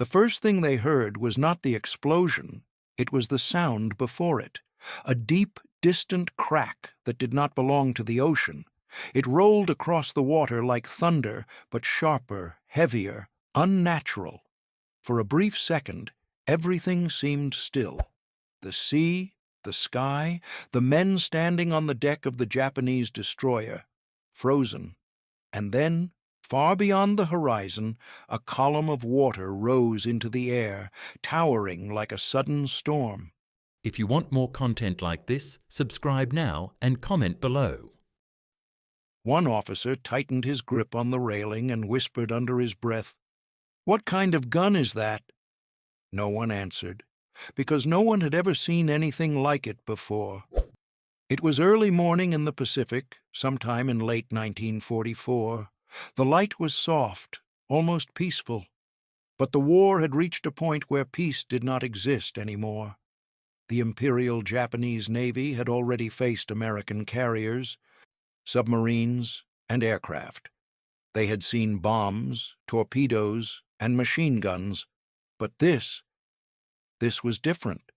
The first thing they heard was not the explosion, it was the sound before it, a deep, distant crack that did not belong to the ocean. It rolled across the water like thunder, but sharper, heavier, unnatural. For a brief second, everything seemed still. The sea, the sky, the men standing on the deck of the Japanese destroyer, frozen. And then, far beyond the horizon, a column of water rose into the air, towering like a sudden storm. If you want more content like this, subscribe now and comment below. One officer tightened his grip on the railing and whispered under his breath, "What kind of gun is that?" No one answered, because no one had ever seen anything like it before. It was early morning in the Pacific, sometime in late 1944. The light was soft, almost peaceful. But the war had reached a point where peace did not exist anymore. The Imperial Japanese Navy had already faced American carriers, submarines, and aircraft. They had seen bombs, torpedoes, and machine guns. But this was different.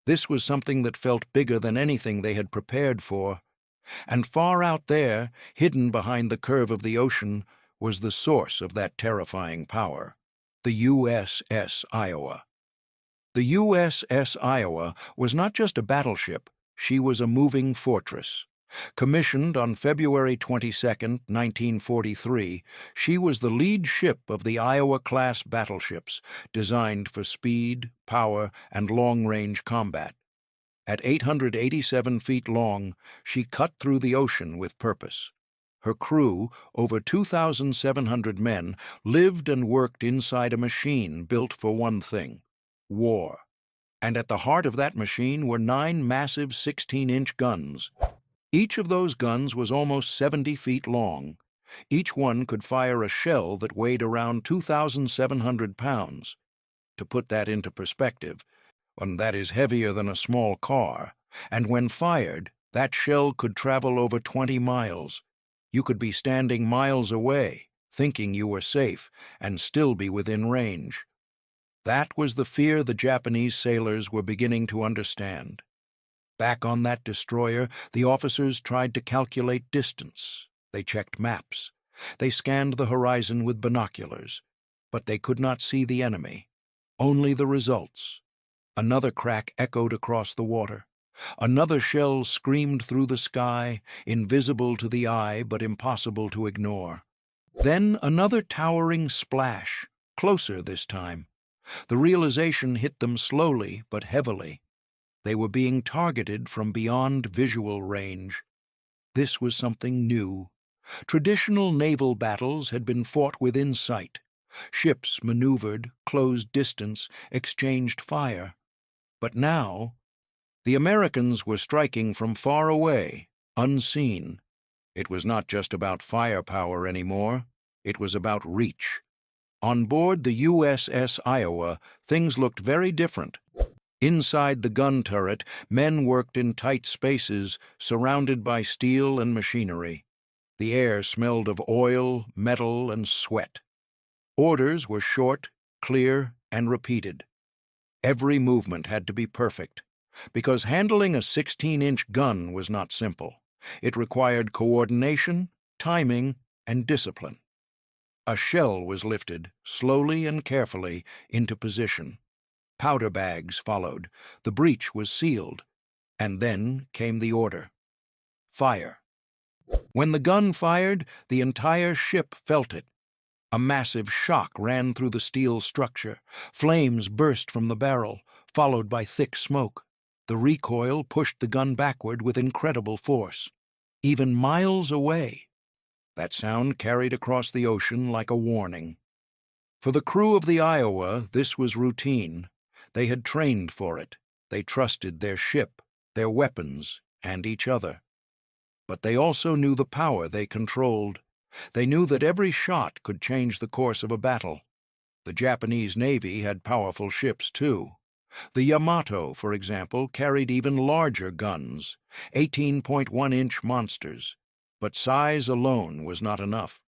This was something that felt bigger than anything they had prepared for. And far out there, hidden behind the curve of the ocean, was the source of that terrifying power, the USS Iowa. The USS Iowa was not just a battleship, she was a moving fortress. Commissioned on February 22, 1943, she was the lead ship of the Iowa-class battleships, designed for speed, power, and long-range combat. At 887 feet long, she cut through the ocean with purpose. Her crew, over 2,700 men, lived and worked inside a machine built for one thing: war. And at the heart of that machine were 9 massive 16-inch guns. Each of those guns was almost 70 feet long. Each one could fire a shell that weighed around 2,700 pounds. To put that into perspective, that is heavier than a small car, and when fired, that shell could travel over 20 miles. You could be standing miles away, thinking you were safe, and still be within range. That was the fear the Japanese sailors were beginning to understand. Back on that destroyer, the officers tried to calculate distance. They checked maps. They scanned the horizon with binoculars. But they could not see the enemy, only the results. Another crack echoed across the water. Another shell screamed through the sky, invisible to the eye but impossible to ignore. Then another towering splash, closer this time. The realization hit them slowly but heavily. They were being targeted from beyond visual range. This was something new. Traditional naval battles had been fought within sight. Ships maneuvered, closed distance, exchanged fire. But now, the Americans were striking from far away, unseen. It was not just about firepower anymore. It was about reach. On board the USS Iowa, things looked very different. Inside the gun turret, men worked in tight spaces, surrounded by steel and machinery. The air smelled of oil, metal, and sweat. Orders were short, clear, and repeated. Every movement had to be perfect, because handling a 16-inch gun was not simple. It required coordination, timing, and discipline. A shell was lifted, slowly and carefully, into position. Powder bags followed. The breech was sealed. And then came the order: fire. When the gun fired, the entire ship felt it. A massive shock ran through the steel structure. Flames burst from the barrel, followed by thick smoke. The recoil pushed the gun backward with incredible force. Even miles away, that sound carried across the ocean like a warning. For the crew of the Iowa, this was routine. They had trained for it. They trusted their ship, their weapons, and each other. But they also knew the power they controlled. They knew that every shot could change the course of a battle. The Japanese Navy had powerful ships, too. The Yamato, for example, carried even larger guns, 18.1-inch monsters. But size alone was not enough.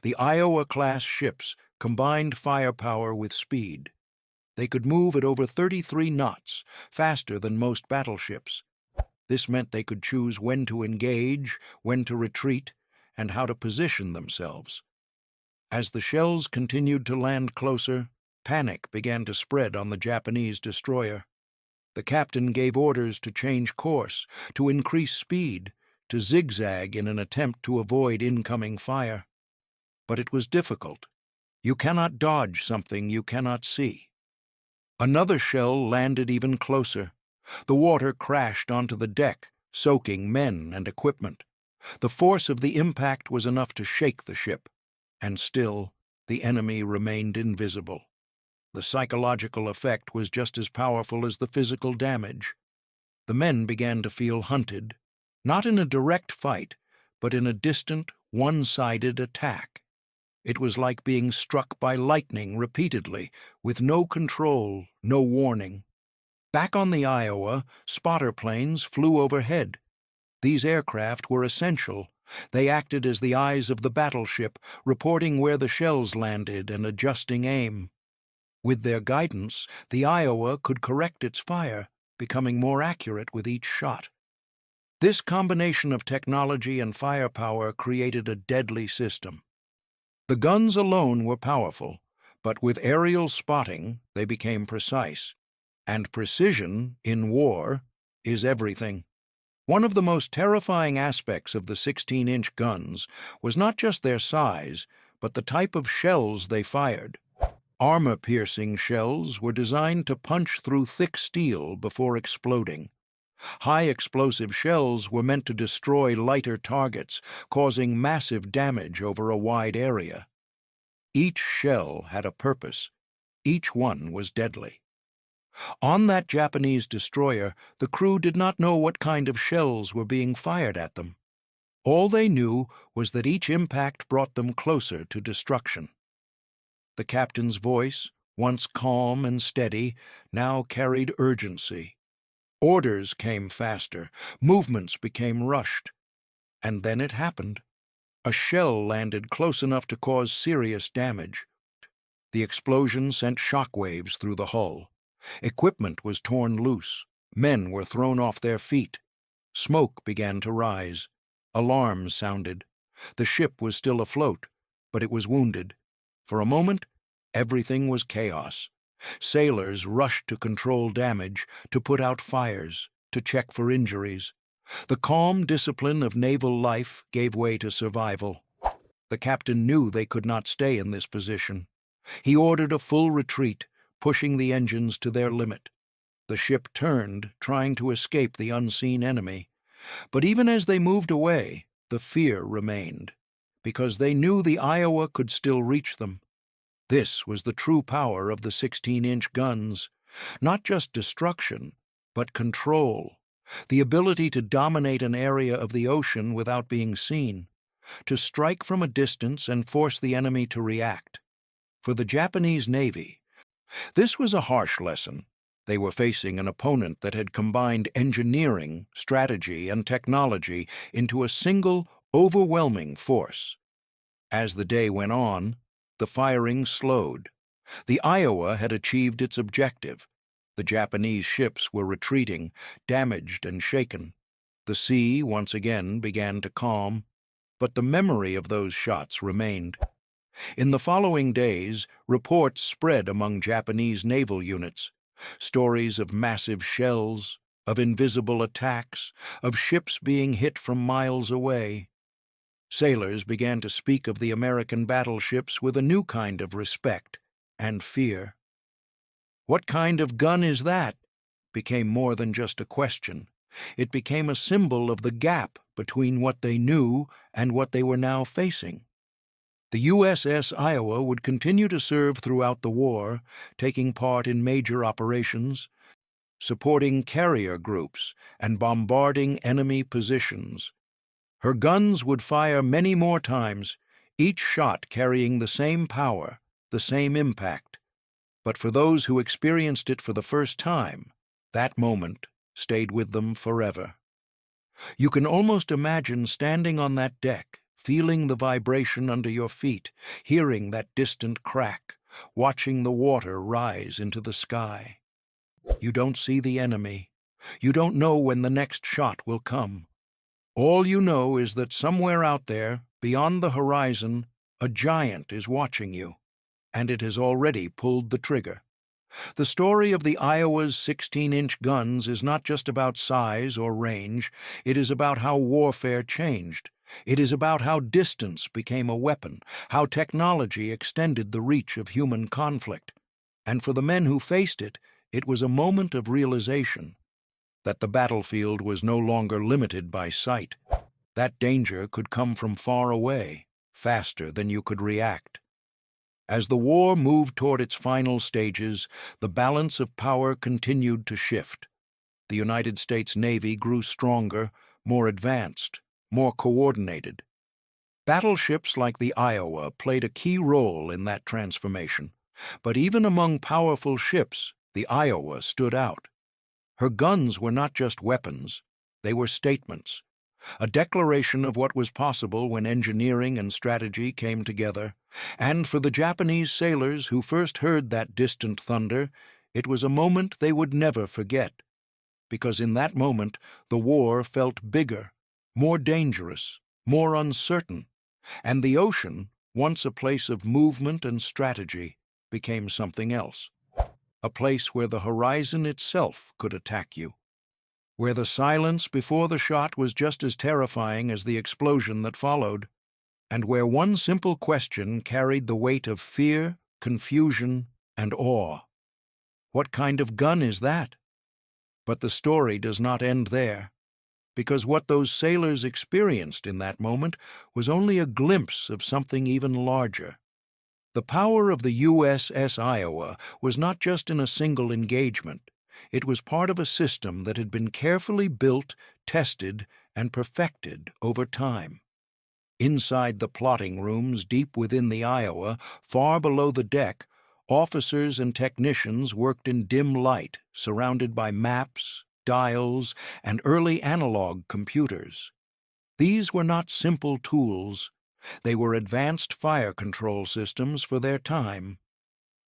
The Iowa-class ships combined firepower with speed. They could move at over 33 knots, faster than most battleships. This meant they could choose when to engage, when to retreat, and how to position themselves. As the shells continued to land closer, panic began to spread on the Japanese destroyer. The captain gave orders to change course, to increase speed, to zigzag in an attempt to avoid incoming fire. But it was difficult. You cannot dodge something you cannot see. Another shell landed even closer. The water crashed onto the deck, soaking men and equipment. The force of the impact was enough to shake the ship, and still the enemy remained invisible. The psychological effect was just as powerful as the physical damage. The men began to feel hunted, not in a direct fight, but in a distant, one-sided attack. It was like being struck by lightning repeatedly, with no control, no warning. Back on the Iowa, spotter planes flew overhead. These aircraft were essential. They acted as the eyes of the battleship, reporting where the shells landed and adjusting aim. With their guidance, the Iowa could correct its fire, becoming more accurate with each shot. This combination of technology and firepower created a deadly system. The guns alone were powerful, but with aerial spotting they became precise. And precision, in war, is everything. One of the most terrifying aspects of the 16-inch guns was not just their size, but the type of shells they fired. Armor-piercing shells were designed to punch through thick steel before exploding. High-explosive shells were meant to destroy lighter targets, causing massive damage over a wide area. Each shell had a purpose. Each one was deadly. On that Japanese destroyer, the crew did not know what kind of shells were being fired at them. All they knew was that each impact brought them closer to destruction. The captain's voice, once calm and steady, now carried urgency. Orders came faster, movements became rushed. And then it happened. A shell landed close enough to cause serious damage. The explosion sent shockwaves through the hull. Equipment was torn loose. Men were thrown off their feet. Smoke began to rise. Alarms sounded. The ship was still afloat, but it was wounded. For a moment, everything was chaos. Sailors rushed to control damage, to put out fires, to check for injuries. The calm discipline of naval life gave way to survival. The captain knew they could not stay in this position. He ordered a full retreat, pushing the engines to their limit. The ship turned, trying to escape the unseen enemy. But even as they moved away, the fear remained, because they knew the Iowa could still reach them. This was the true power of the 16-inch guns. Not just destruction, but control. The ability to dominate an area of the ocean without being seen. To strike from a distance and force the enemy to react. For the Japanese Navy, this was a harsh lesson. They were facing an opponent that had combined engineering, strategy, and technology into a single, overwhelming force. As the day went on, the firing slowed. The Iowa had achieved its objective. The Japanese ships were retreating, damaged and shaken. The sea once again began to calm, but the memory of those shots remained. In the following days, reports spread among Japanese naval units. Stories of massive shells, of invisible attacks, of ships being hit from miles away. Sailors began to speak of the American battleships with a new kind of respect and fear. "What kind of gun is that?" became more than just a question. It became a symbol of the gap between what they knew and what they were now facing. The USS Iowa would continue to serve throughout the war, taking part in major operations, supporting carrier groups, and bombarding enemy positions. Her guns would fire many more times, each shot carrying the same power, the same impact. But for those who experienced it for the first time, that moment stayed with them forever. You can almost imagine standing on that deck, feeling the vibration under your feet, hearing that distant crack, watching the water rise into the sky. You don't see the enemy. You don't know when the next shot will come. All you know is that somewhere out there, beyond the horizon, a giant is watching you, and it has already pulled the trigger. The story of the Iowa's 16-inch guns is not just about size or range, it is about how warfare changed. It is about how distance became a weapon, how technology extended the reach of human conflict. And for the men who faced it, it was a moment of realization that the battlefield was no longer limited by sight. That danger could come from far away, faster than you could react. As the war moved toward its final stages, the balance of power continued to shift. The United States Navy grew stronger, more advanced, more coordinated. Battleships like the Iowa played a key role in that transformation. But even among powerful ships, the Iowa stood out. Her guns were not just weapons, they were statements. A declaration of what was possible when engineering and strategy came together, and for the Japanese sailors who first heard that distant thunder, it was a moment they would never forget, because in that moment the war felt bigger, more dangerous, more uncertain, and the ocean, once a place of movement and strategy, became something else, a place where the horizon itself could attack you, where the silence before the shot was just as terrifying as the explosion that followed, and where one simple question carried the weight of fear, confusion, and awe. What kind of gun is that? But the story does not end there, because what those sailors experienced in that moment was only a glimpse of something even larger. The power of the USS Iowa was not just in a single engagement. It was part of a system that had been carefully built, tested, and perfected over time. Inside the plotting rooms deep within the Iowa, far below the deck, officers and technicians worked in dim light, surrounded by maps, dials, and early analog computers. These were not simple tools. They were advanced fire control systems for their time.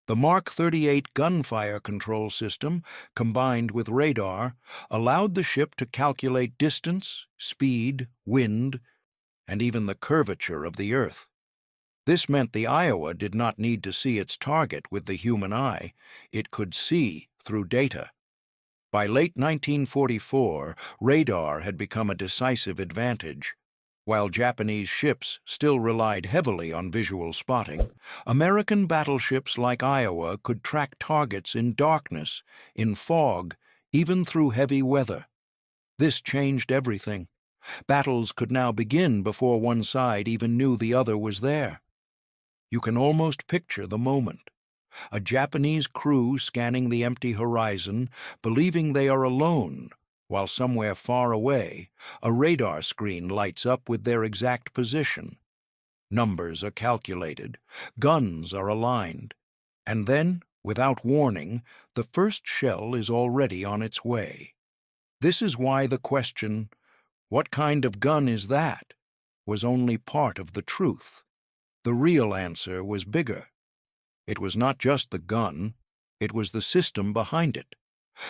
The Mark 38 gunfire control system, combined with radar, allowed the ship to calculate distance, speed, wind, and even the curvature of the Earth. This meant the Iowa did not need to see its target with the human eye. It could see through data. By late 1944, radar had become a decisive advantage. While Japanese ships still relied heavily on visual spotting, American battleships like Iowa could track targets in darkness, in fog, even through heavy weather. This changed everything. Battles could now begin before one side even knew the other was there. You can almost picture the moment. A Japanese crew scanning the empty horizon, believing they are alone, while somewhere far away, a radar screen lights up with their exact position. Numbers are calculated, guns are aligned, and then, without warning, the first shell is already on its way. This is why the question, "What kind of gun is that?" was only part of the truth. The real answer was bigger. It was not just the gun, it was the system behind it.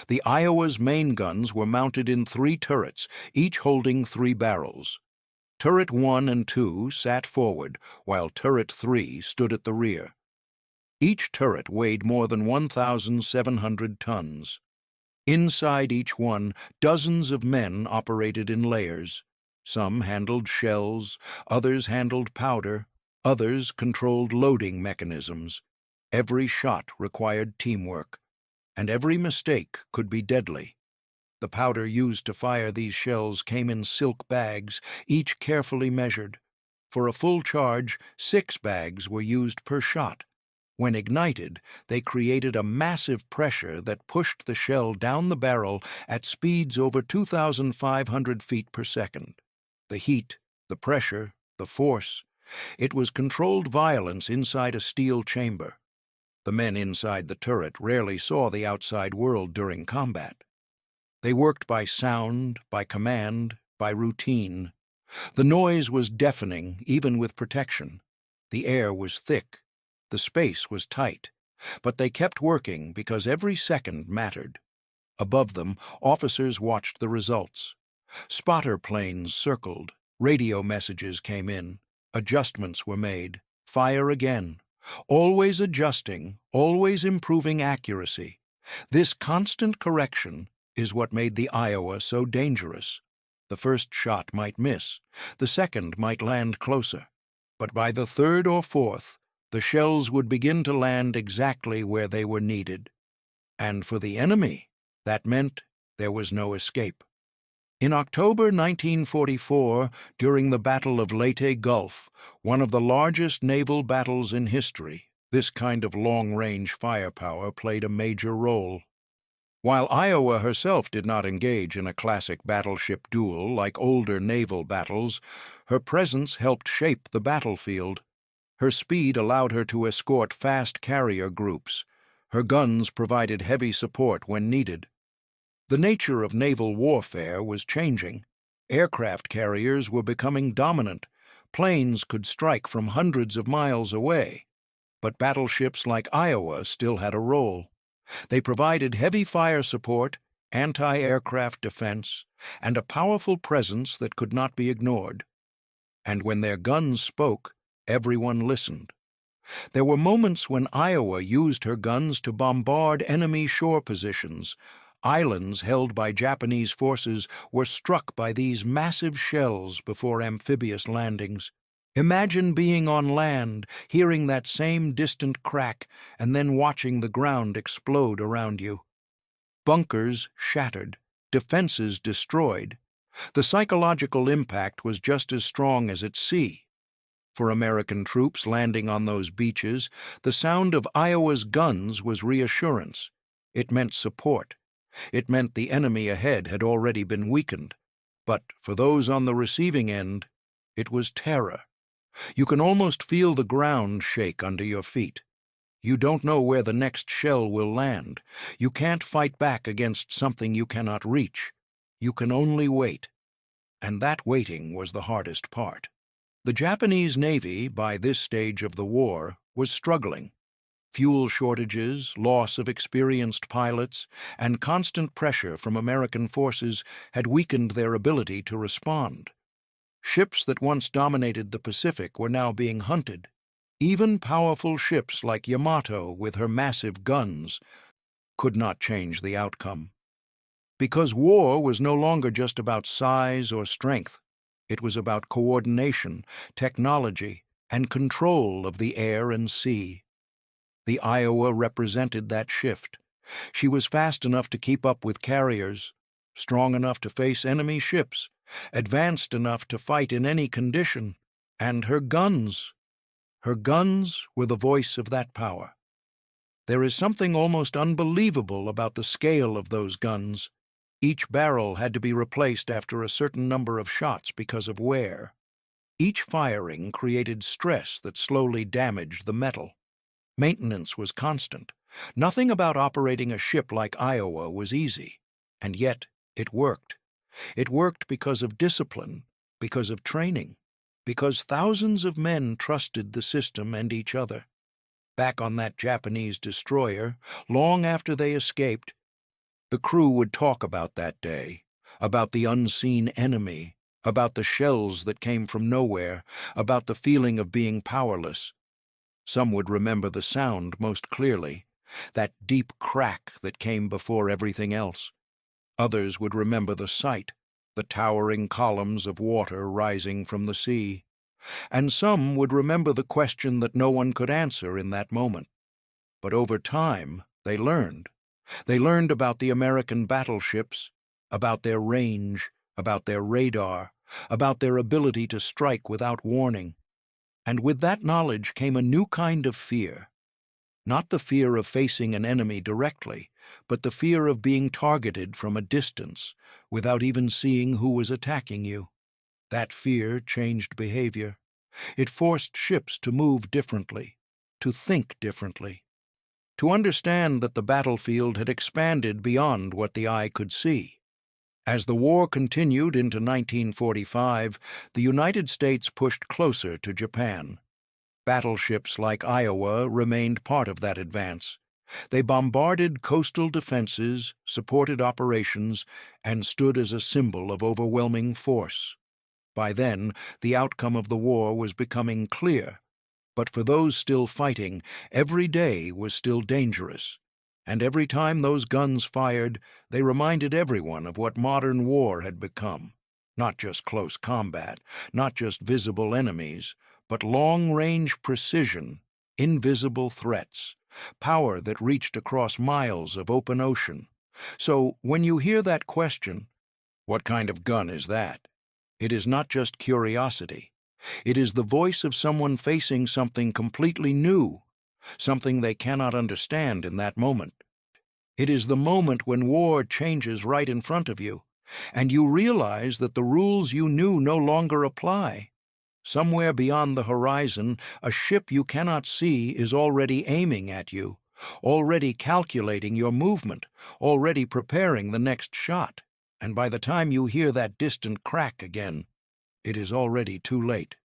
The Iowa's main guns were mounted in 3 turrets, each holding 3 barrels. Turret 1 and 2 sat forward, while Turret 3 stood at the rear. Each turret weighed more than 1,700 tons. Inside each one, dozens of men operated in layers. Some handled shells, others handled powder, others controlled loading mechanisms. Every shot required teamwork, and every mistake could be deadly. The powder used to fire these shells came in silk bags, each carefully measured. For a full charge, 6 bags were used per shot. When ignited, they created a massive pressure that pushed the shell down the barrel at speeds over 2,500 feet per second. The heat, the pressure, the force. It was controlled violence inside a steel chamber. The men inside the turret rarely saw the outside world during combat. They worked by sound, by command, by routine. The noise was deafening, even with protection. The air was thick. The space was tight, but they kept working because every second mattered. Above them, officers watched the results. Spotter planes circled, radio messages came in, adjustments were made, fire again. Always adjusting, always improving accuracy. This constant correction is what made the Iowa so dangerous. The first shot might miss, the second might land closer, but by the third or fourth, the shells would begin to land exactly where they were needed. And for the enemy, that meant there was no escape. In October 1944, during the Battle of Leyte Gulf, one of the largest naval battles in history, this kind of long-range firepower played a major role. While Iowa herself did not engage in a classic battleship duel like older naval battles, her presence helped shape the battlefield. Her speed allowed her to escort fast carrier groups. Her guns provided heavy support when needed. The nature of naval warfare was changing. Aircraft carriers were becoming dominant. Planes could strike from hundreds of miles away. But battleships like Iowa still had a role. They provided heavy fire support, anti-aircraft defense, and a powerful presence that could not be ignored. And when their guns spoke, everyone listened. There were moments when Iowa used her guns to bombard enemy shore positions. Islands held by Japanese forces were struck by these massive shells before amphibious landings. Imagine being on land, hearing that same distant crack, and then watching the ground explode around you. Bunkers shattered, defenses destroyed. The psychological impact was just as strong as at sea. For American troops landing on those beaches, the sound of Iowa's guns was reassurance. It meant support. It meant the enemy ahead had already been weakened. But for those on the receiving end, it was terror. You can almost feel the ground shake under your feet. You don't know where the next shell will land. You can't fight back against something you cannot reach. You can only wait. And that waiting was the hardest part. The Japanese Navy, by this stage of the war, was struggling. Fuel shortages, loss of experienced pilots, and constant pressure from American forces had weakened their ability to respond. Ships that once dominated the Pacific were now being hunted. Even powerful ships like Yamato, with her massive guns, could not change the outcome. Because war was no longer just about size or strength. It was about coordination, technology, and control of the air and sea. The Iowa represented that shift. She was fast enough to keep up with carriers, strong enough to face enemy ships, advanced enough to fight in any condition, and her guns were the voice of that power. There is something almost unbelievable about the scale of those guns. Each barrel had to be replaced after a certain number of shots because of wear. Each firing created stress that slowly damaged the metal. Maintenance was constant. Nothing about operating a ship like Iowa was easy, and yet it worked. It worked because of discipline, because of training, because thousands of men trusted the system and each other. Back on that Japanese destroyer, long after they escaped, the crew would talk about that day, about the unseen enemy, about the shells that came from nowhere, about the feeling of being powerless. Some would remember the sound most clearly, that deep crack that came before everything else. Others would remember the sight, the towering columns of water rising from the sea. And some would remember the question that no one could answer in that moment. But over time, they learned. They learned about the American battleships, about their range, about their radar, about their ability to strike without warning. And with that knowledge came a new kind of fear. Not the fear of facing an enemy directly, but the fear of being targeted from a distance, without even seeing who was attacking you. That fear changed behavior. It forced ships to move differently, to think differently, to understand that the battlefield had expanded beyond what the eye could see. As the war continued into 1945, the United States pushed closer to Japan. Battleships like Iowa remained part of that advance. They bombarded coastal defenses, supported operations, and stood as a symbol of overwhelming force. By then, the outcome of the war was becoming clear, but for those still fighting, every day was still dangerous. And every time those guns fired, they reminded everyone of what modern war had become. Not just close combat, not just visible enemies, but long-range precision, invisible threats, power that reached across miles of open ocean. So when you hear that question, what kind of gun is that? It is not just curiosity. It is the voice of someone facing something completely new, something they cannot understand in that moment. It is the moment when war changes right in front of you, and you realize that the rules you knew no longer apply. Somewhere beyond the horizon, a ship you cannot see is already aiming at you, already calculating your movement, already preparing the next shot. And by the time you hear that distant crack again, it is already too late.